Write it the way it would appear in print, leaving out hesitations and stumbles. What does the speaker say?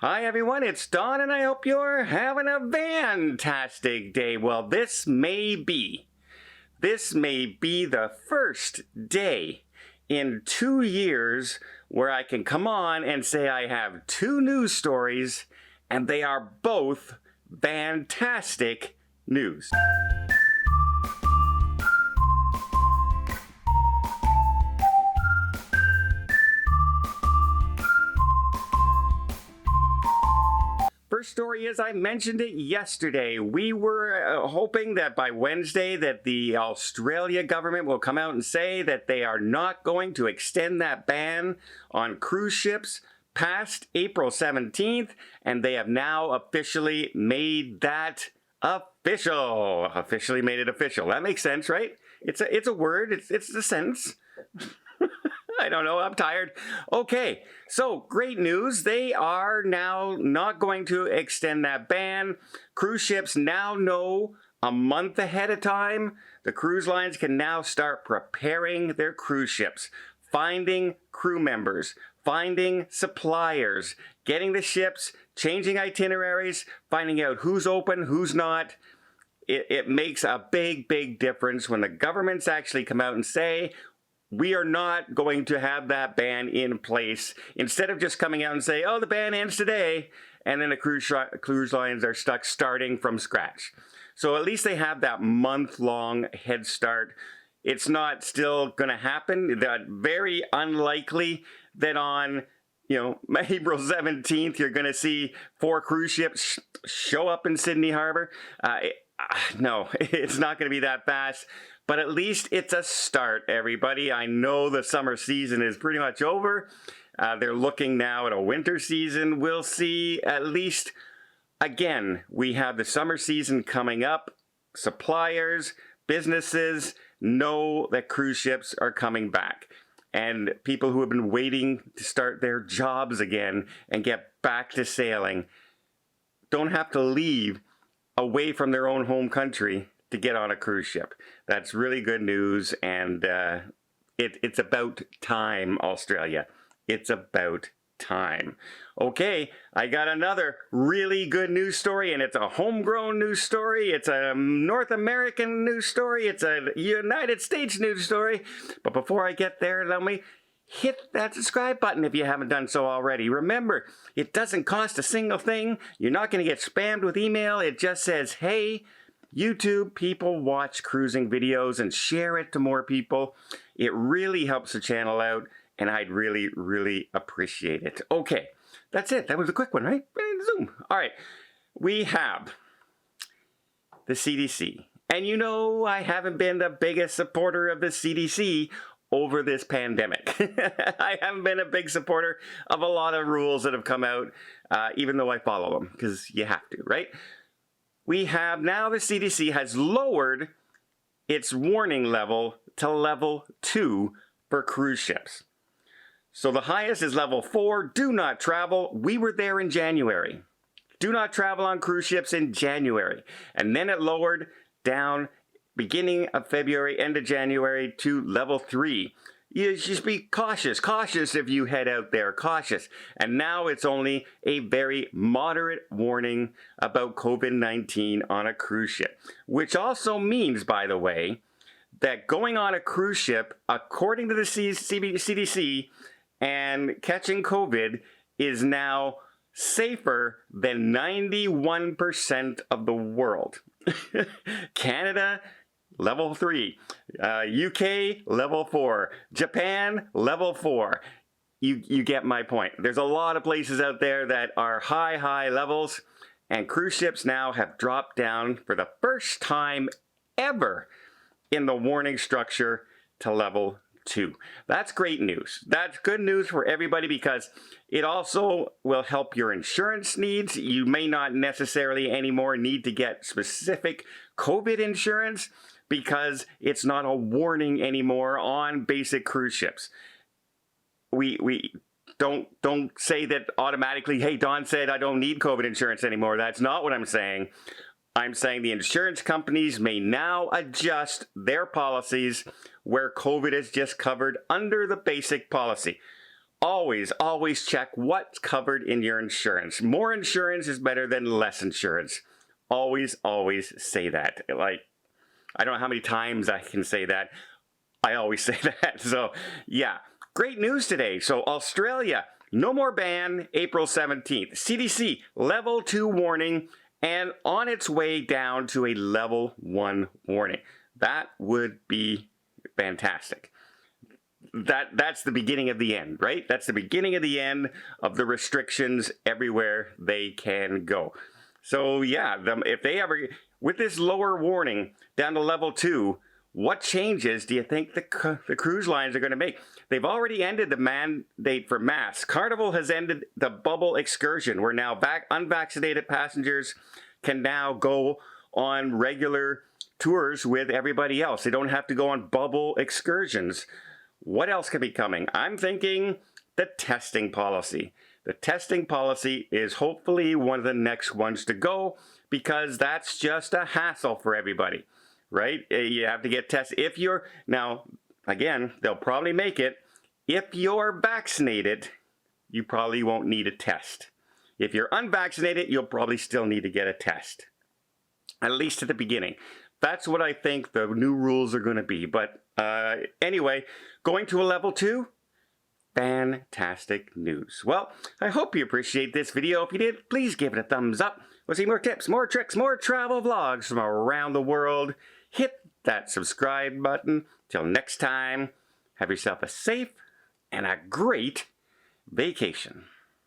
Hi everyone, it's Don and I hope you're having a fantastic day. Well, this may be the first day in 2 years where I can come on and say I have two news stories and they are both fantastic news. First story is I mentioned it yesterday. We were hoping that by Wednesday that the Australia government will come out and say that they are not going to extend that ban on cruise ships past April 17th, and they have now officially made that official. Officially made it official. That makes sense, right? It's a word. It's a sentence. I don't know, I'm tired. Okay, so great news. They are now not going to extend that ban. Cruise ships now know a month ahead of time. The cruise lines can now start preparing their cruise ships, finding crew members, finding suppliers, getting the ships, changing itineraries, finding out who's open, who's not. It makes a big difference when the governments actually come out and say, we are not going to have that ban in place. Instead of just coming out and say, oh, the ban ends today, and then the cruise lines are stuck starting from scratch. So at least they have that month-long head start. It's not still going to happen. That very unlikely that on April 17th, you're going to see 4 cruise ships show up in Sydney Harbor. No, it's not going to be that fast. But at least it's a start, everybody. I know the summer season is pretty much over. They're looking now at a winter season. We'll see at least, again, we have the summer season coming up. Suppliers, businesses know that cruise ships are coming back. And people who have been waiting to start their jobs again and get back to sailing don't have to leave away from their own home country to get on a cruise ship. That's really good news, and it's about time, Australia. It's about time. Okay, I got another really good news story, and it's a homegrown news story. It's a North American news story. It's a United States news story. But before I get there, let me hit that subscribe button if you haven't done so already. Remember, it doesn't cost a single thing. You're not going to get spammed with email. It just says, hey, YouTube people watch cruising videos, and share it to more people. It really helps the channel out, and I'd really appreciate it. Okay, that's it. That was a quick one, right? Zoom. All right, we have the CDC. And you know I haven't been the biggest supporter of the CDC over this pandemic. I haven't been a big supporter of a lot of rules that have come out, even though I follow them, because you have to, right? We have now the CDC has lowered its warning level to level 2 for cruise ships. So the highest is level 4, do not travel. We were there in January. Do not travel on cruise ships in January. And then it lowered down beginning of February, end of January to level 3. You just be cautious if you head out there, cautious. And now it's only a very moderate warning about COVID-19 on a cruise ship. Which also means, by the way, that going on a cruise ship, according to the CDC, and catching COVID is now safer than 91% of the world. Canada, level 3. UK, level 4. Japan, level 4. You get my point. There's a lot of places out there that are high levels, and cruise ships now have dropped down for the first time ever in the warning structure to level 2. That's great news. That's good news for everybody because it also will help your insurance needs. You may not necessarily anymore need to get specific COVID insurance, because it's not a warning anymore on basic cruise ships. We don't say that automatically, hey, Don said I don't need COVID insurance anymore. That's not what I'm saying. I'm saying the insurance companies may now adjust their policies where COVID is just covered under the basic policy. always check what's covered in your insurance. More insurance is better than less insurance. Always say that. Like, I don't know how many times I can say that. I always say that. So, yeah. Great news today. So, Australia, no more ban, April 17th. CDC, level 2 warning, and on its way down to a level 1 warning. That would be fantastic. That's the beginning of the end, right? That's the beginning of the end of the restrictions everywhere they can go. So yeah, if they ever, with this lower warning down to level 2, what changes do you think the cruise lines are going to make? They've already ended the mandate for masks. Carnival has ended the bubble excursion, where now unvaccinated passengers can now go on regular tours with everybody else. They don't have to go on bubble excursions. What else could be coming? I'm thinking the testing policy. The testing policy is hopefully one of the next ones to go, because that's just a hassle for everybody, right? You have to get tested. If you're, now, again, they'll probably make it, if you're vaccinated, you probably won't need a test. If you're unvaccinated, you'll probably still need to get a test, at least at the beginning. That's what I think the new rules are going to be. But anyway, going to a level 2, fantastic news. Well, I hope you appreciate this video. If you did, please give it a thumbs up. We'll see more tips, more tricks, more travel vlogs from around the world. Hit that subscribe button. Till next time, have yourself a safe and a great vacation.